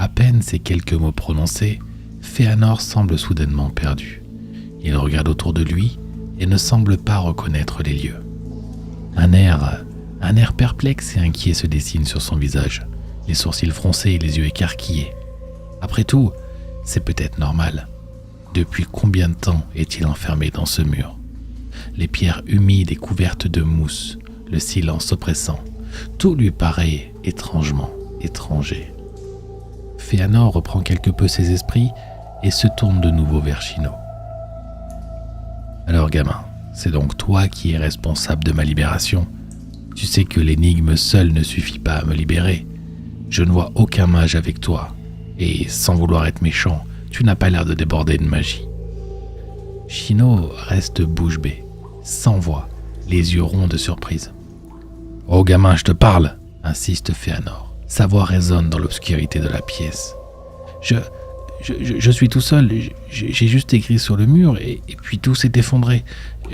À peine ces quelques mots prononcés, Fëanor semble soudainement perdu. Il regarde autour de lui et ne semble pas reconnaître les lieux. Un air perplexe et inquiet se dessine sur son visage, les sourcils froncés et les yeux écarquillés. Après tout, c'est peut-être normal. Depuis combien de temps est-il enfermé dans ce mur ? Les pierres humides et couvertes de mousse, le silence oppressant, tout lui paraît étrangement étranger. Fëanor reprend quelque peu ses esprits et se tourne de nouveau vers Shino. « Alors gamin, c'est donc toi qui es responsable de ma libération. Tu sais que l'énigme seule ne suffit pas à me libérer. Je ne vois aucun mage avec toi, et sans vouloir être méchant, tu n'as pas l'air de déborder de magie. » Shino reste bouche bée, sans voix, les yeux ronds de surprise. « Oh gamin, je te parle !» insiste Fëanor. Sa voix résonne dans l'obscurité de la pièce. Je suis tout seul, j'ai juste écrit sur le mur et puis tout s'est effondré.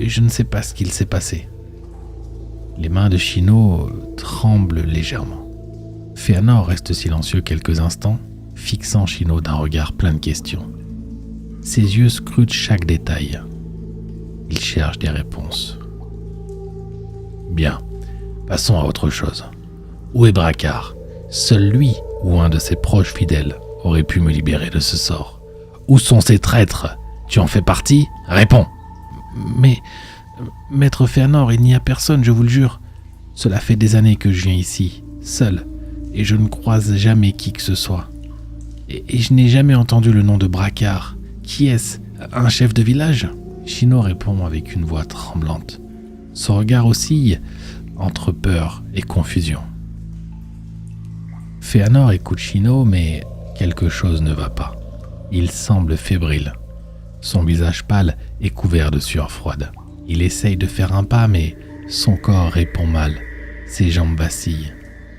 Je ne sais pas ce qu'il s'est passé. » Les mains de Shino tremblent légèrement. Fëanor reste silencieux quelques instants, fixant Shino d'un regard plein de questions. Ses yeux scrutent chaque détail. Il cherche des réponses. Bien, passons à autre chose. Où est Braquard ? Seul lui ou un de ses proches fidèles aurait pu me libérer de ce sort. Où sont ces traîtres ? Tu en fais partie ? Réponds ! Mais, maître Fëanor, il n'y a personne, je vous le jure. Cela fait des années que je viens ici, seul, et je ne croise jamais qui que ce soit. Et je n'ai jamais entendu le nom de Braquard. Qui est-ce ? Un chef de village ? Shino répond avec une voix tremblante. Son regard oscille entre peur et confusion. Fëanor écoute Shino, mais quelque chose ne va pas. Il semble fébrile. Son visage pâle est couvert de sueur froide. Il essaye de faire un pas, mais son corps répond mal. Ses jambes vacillent.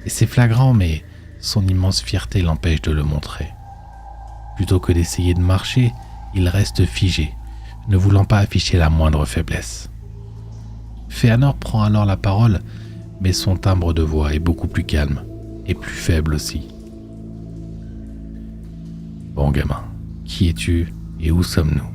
Et c'est flagrant, mais son immense fierté l'empêche de le montrer. Plutôt que d'essayer de marcher, il reste figé, ne voulant pas afficher la moindre faiblesse. Fëanor prend alors la parole, mais son timbre de voix est beaucoup plus calme et plus faible aussi. « Bon gamin, qui es-tu et où sommes-nous ? »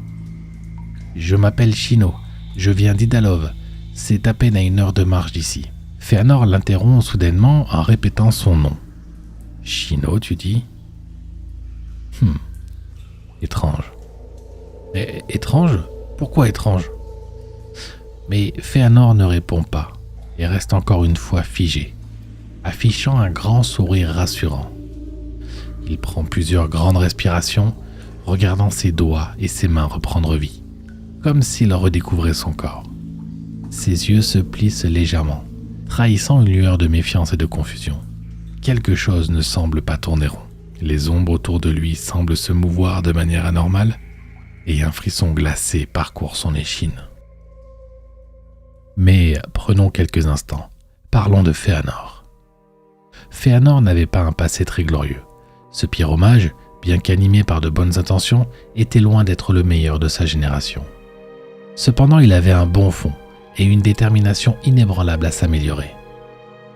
« Je m'appelle Shino, je viens d'Idalov, c'est à peine à 1 heure de marche d'ici. » Fëanor l'interrompt soudainement en répétant son nom. « Shino, tu dis ? Étrange. » « Étrange ? Pourquoi étrange ?» Mais Fëanor ne répond pas et reste encore une fois figé, affichant un grand sourire rassurant. Il prend plusieurs grandes respirations, regardant ses doigts et ses mains reprendre vie, comme s'il redécouvrait son corps. Ses yeux se plissent légèrement, trahissant une lueur de méfiance et de confusion. Quelque chose ne semble pas tourner rond. Les ombres autour de lui semblent se mouvoir de manière anormale et un frisson glacé parcourt son échine. Mais prenons quelques instants. Parlons de Fëanor. Fëanor n'avait pas un passé très glorieux. Ce pyromage, bien qu'animé par de bonnes intentions, était loin d'être le meilleur de sa génération. Cependant, il avait un bon fond et une détermination inébranlable à s'améliorer,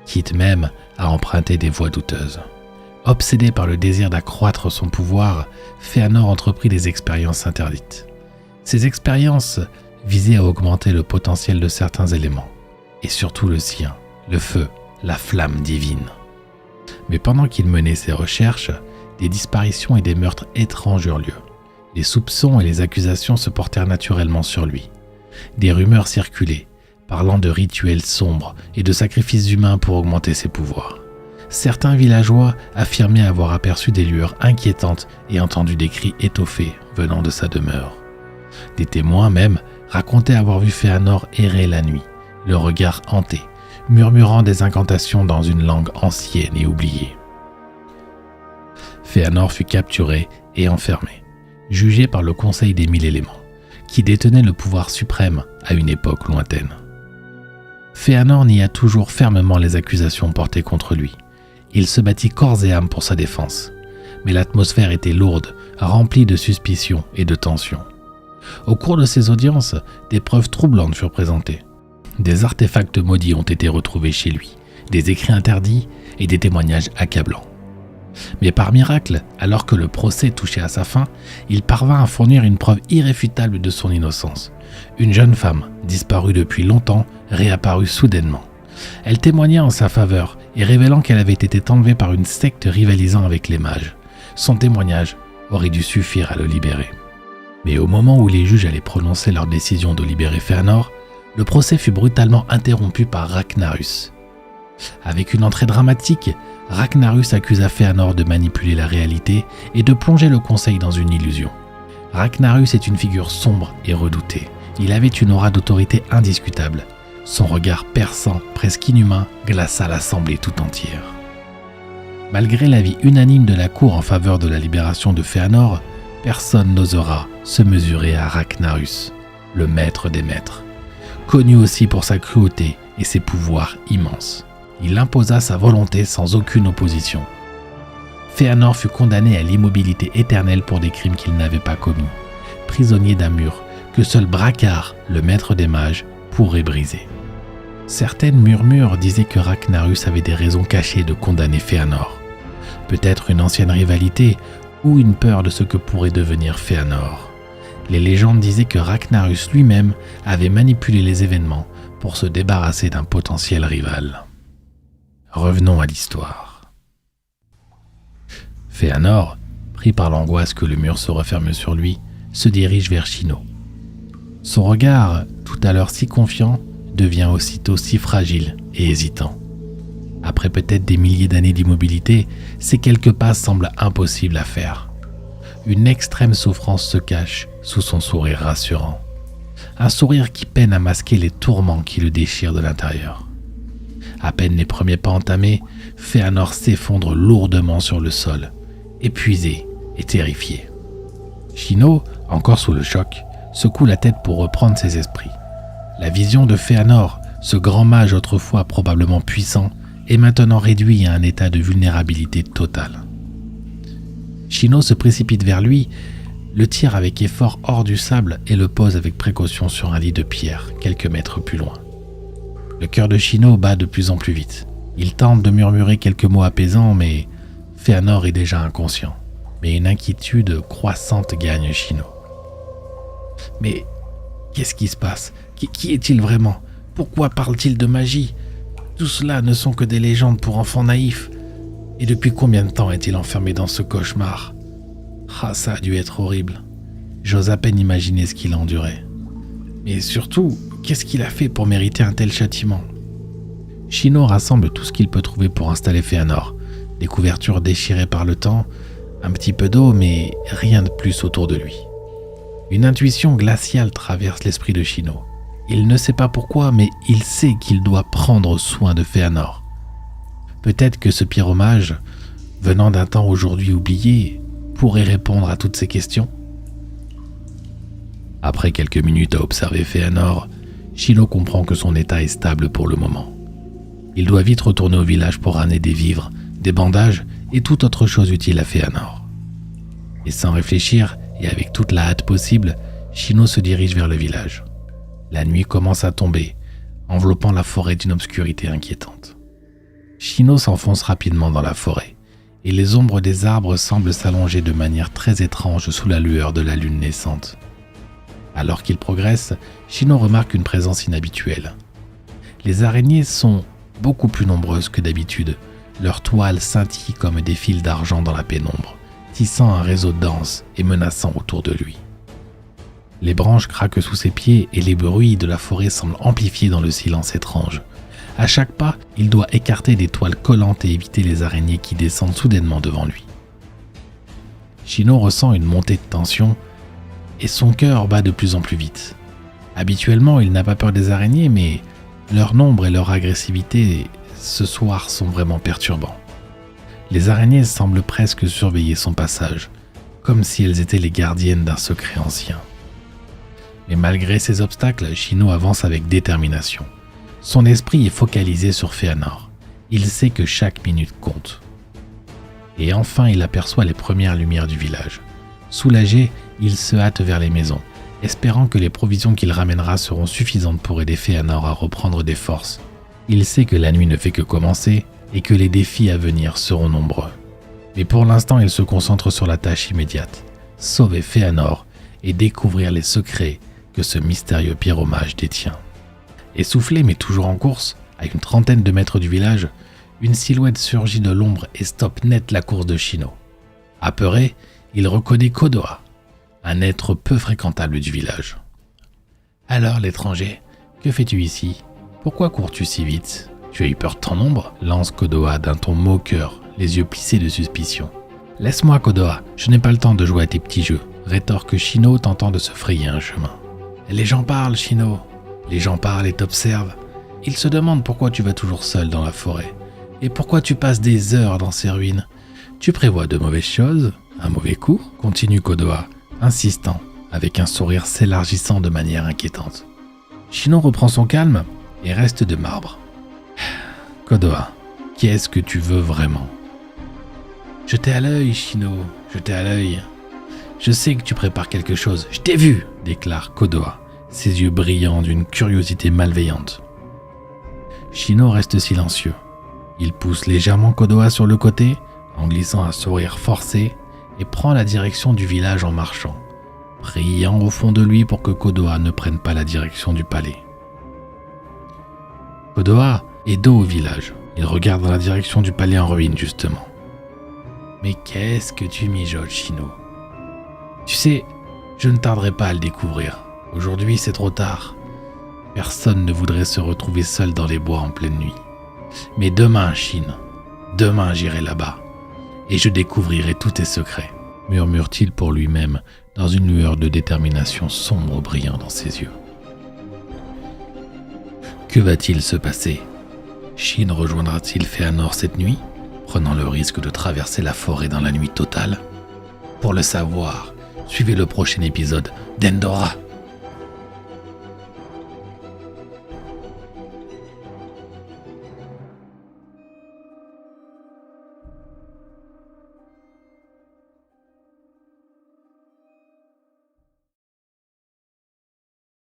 quitte même à emprunter des voies douteuses. Obsédé par le désir d'accroître son pouvoir, Fëanor entreprit des expériences interdites. Ces expériences visaient à augmenter le potentiel de certains éléments, et surtout le sien, le feu, la flamme divine. Mais pendant qu'il menait ses recherches, des disparitions et des meurtres étranges eurent lieu. Les soupçons et les accusations se portèrent naturellement sur lui. Des rumeurs circulaient, parlant de rituels sombres et de sacrifices humains pour augmenter ses pouvoirs. Certains villageois affirmaient avoir aperçu des lueurs inquiétantes et entendu des cris étoffés venant de sa demeure. Des témoins même racontaient avoir vu Fëanor errer la nuit, le regard hanté, murmurant des incantations dans une langue ancienne et oubliée. Fëanor fut capturé et enfermé, jugé par le Conseil des 1000 éléments, qui détenait le pouvoir suprême à une époque lointaine. Fëanor nia toujours fermement les accusations portées contre lui. Il se battit corps et âme pour sa défense, mais l'atmosphère était lourde, remplie de suspicions et de tensions. Au cours de ces audiences, des preuves troublantes furent présentées. Des artefacts maudits ont été retrouvés chez lui, des écrits interdits et des témoignages accablants. Mais par miracle, alors que le procès touchait à sa fin, il parvint à fournir une preuve irréfutable de son innocence. Une jeune femme, disparue depuis longtemps, réapparut soudainement. Elle témoigna en sa faveur et révélant qu'elle avait été enlevée par une secte rivalisant avec les mages. Son témoignage aurait dû suffire à le libérer. Mais au moment où les juges allaient prononcer leur décision de libérer Fëanor, le procès fut brutalement interrompu par Ragnaros. Avec une entrée dramatique, Ragnaros accusa Fëanor de manipuler la réalité et de plonger le conseil dans une illusion. Ragnaros est une figure sombre et redoutée. Il avait une aura d'autorité indiscutable. Son regard perçant, presque inhumain, glaça l'assemblée tout entière. Malgré l'avis unanime de la cour en faveur de la libération de Fëanor, personne n'osera se mesurer à Ragnaros, le maître des maîtres. Connu aussi pour sa cruauté et ses pouvoirs immenses, il imposa sa volonté sans aucune opposition. Fëanor fut condamné à l'immobilité éternelle pour des crimes qu'il n'avait pas commis, prisonnier d'un mur que seul Braccard, le maître des mages, pourrait briser. Certaines murmures disaient que Ragnaros avait des raisons cachées de condamner Fëanor. Peut-être une ancienne rivalité ou une peur de ce que pourrait devenir Fëanor. Les légendes disaient que Ragnaros lui-même avait manipulé les événements pour se débarrasser d'un potentiel rival. Revenons à l'histoire. Fëanor, pris par l'angoisse que le mur se referme sur lui, se dirige vers Shino. Son regard, tout à l'heure si confiant, devient aussitôt si fragile et hésitant. Après peut-être des milliers d'années d'immobilité, ces quelques pas semblent impossibles à faire. Une extrême souffrance se cache sous son sourire rassurant. Un sourire qui peine à masquer les tourments qui le déchirent de l'intérieur. À peine les premiers pas entamés, Fëanor s'effondre lourdement sur le sol, épuisé et terrifié. Shino, encore sous le choc, secoue la tête pour reprendre ses esprits. La vision de Fëanor, ce grand mage autrefois probablement puissant, est maintenant réduit à un état de vulnérabilité totale. Shino se précipite vers lui, le tire avec effort hors du sable et le pose avec précaution sur un lit de pierre, quelques mètres plus loin. Le cœur de Shino bat de plus en plus vite. Il tente de murmurer quelques mots apaisants, mais Fëanor est déjà inconscient. Mais une inquiétude croissante gagne Shino. Mais qu'est-ce qui se passe ? Qui est-il vraiment ? Pourquoi parle-t-il de magie ? Tout cela ne sont que des légendes pour enfants naïfs. Et depuis combien de temps est-il enfermé dans ce cauchemar ? Ah, ça a dû être horrible. J'ose à peine imaginer ce qu'il a enduré. Mais surtout, qu'est-ce qu'il a fait pour mériter un tel châtiment ? Shino rassemble tout ce qu'il peut trouver pour installer Fëanor. Des couvertures déchirées par le temps, un petit peu d'eau, mais rien de plus autour de lui. Une intuition glaciale traverse l'esprit de Shino. Il ne sait pas pourquoi, mais il sait qu'il doit prendre soin de Fëanor. Peut-être que ce pyromage, venant d'un temps aujourd'hui oublié, pourrait répondre à toutes ces questions. Après quelques minutes à observer Fëanor, Shino comprend que son état est stable pour le moment. Il doit vite retourner au village pour ramener des vivres, des bandages et toute autre chose utile à Fëanor. Et sans réfléchir, et avec toute la hâte possible, Shino se dirige vers le village. La nuit commence à tomber, enveloppant la forêt d'une obscurité inquiétante. Shino s'enfonce rapidement dans la forêt, et les ombres des arbres semblent s'allonger de manière très étrange sous la lueur de la lune naissante. Alors qu'il progresse, Shino remarque une présence inhabituelle. Les araignées sont beaucoup plus nombreuses que d'habitude. Leurs toiles scintillent comme des fils d'argent dans la pénombre, tissant un réseau dense et menaçant autour de lui. Les branches craquent sous ses pieds et les bruits de la forêt semblent amplifiés dans le silence étrange. À chaque pas, il doit écarter des toiles collantes et éviter les araignées qui descendent soudainement devant lui. Shino ressent une montée de tension et son cœur bat de plus en plus vite. Habituellement, il n'a pas peur des araignées, mais leur nombre et leur agressivité ce soir sont vraiment perturbants. Les araignées semblent presque surveiller son passage, comme si elles étaient les gardiennes d'un secret ancien. Mais malgré ces obstacles, Shino avance avec détermination. Son esprit est focalisé sur Fëanor. Il sait que chaque minute compte. Et enfin, il aperçoit les premières lumières du village. Soulagé, il se hâte vers les maisons, espérant que les provisions qu'il ramènera seront suffisantes pour aider Fëanor à reprendre des forces. Il sait que la nuit ne fait que commencer et que les défis à venir seront nombreux. Mais pour l'instant, il se concentre sur la tâche immédiate, sauver Fëanor et découvrir les secrets que ce mystérieux pyromage détient. Essoufflé mais toujours en course, à une trentaine de mètres du village, une silhouette surgit de l'ombre et stoppe net la course de Shino. Apeuré, il reconnaît Kodoha, un être peu fréquentable du village. « Alors, l'étranger, que fais-tu ici? Pourquoi cours-tu si vite? Tu as eu peur de ton ombre ?» lance Kodoha d'un ton moqueur, les yeux plissés de suspicion. « Laisse-moi, Kodoha, je n'ai pas le temps de jouer à tes petits jeux », rétorque Shino tentant de se frayer un chemin. « Les gens parlent, Shino. Les gens parlent et t'observent. Ils se demandent pourquoi tu vas toujours seul dans la forêt. Et pourquoi tu passes des heures dans ces ruines. Tu prévois de mauvaises choses? Un mauvais coup ?» continue Kodoha, insistant, avec un sourire s'élargissant de manière inquiétante. Shino reprend son calme et reste de marbre. « Kodoha, qu'est-ce que tu veux vraiment ?»« Je t'ai à l'œil, Shino, je t'ai à l'œil. Je sais que tu prépares quelque chose, je t'ai vu !» déclare Kodoha, ses yeux brillants d'une curiosité malveillante. Shino reste silencieux. Il pousse légèrement Kodoha sur le côté, en glissant un sourire forcé, et prend la direction du village en marchant, priant au fond de lui pour que Kodoha ne prenne pas la direction du palais. Kodoha est dos au village. Il regarde dans la direction du palais en ruine, justement. « Mais qu'est-ce que tu mijotes, Shino ? Tu sais, je ne tarderai pas à le découvrir. Aujourd'hui, c'est trop tard. Personne ne voudrait se retrouver seul dans les bois en pleine nuit. Mais demain, Shin, demain j'irai là-bas, et je découvrirai tous tes secrets, » murmure-t-il pour lui-même, dans une lueur de détermination sombre brillant dans ses yeux. Que va-t-il se passer? Shin rejoindra-t-il Fëanor cette nuit, prenant le risque de traverser la forêt dans la nuit totale? Pour le savoir, suivez le prochain épisode d'Endora.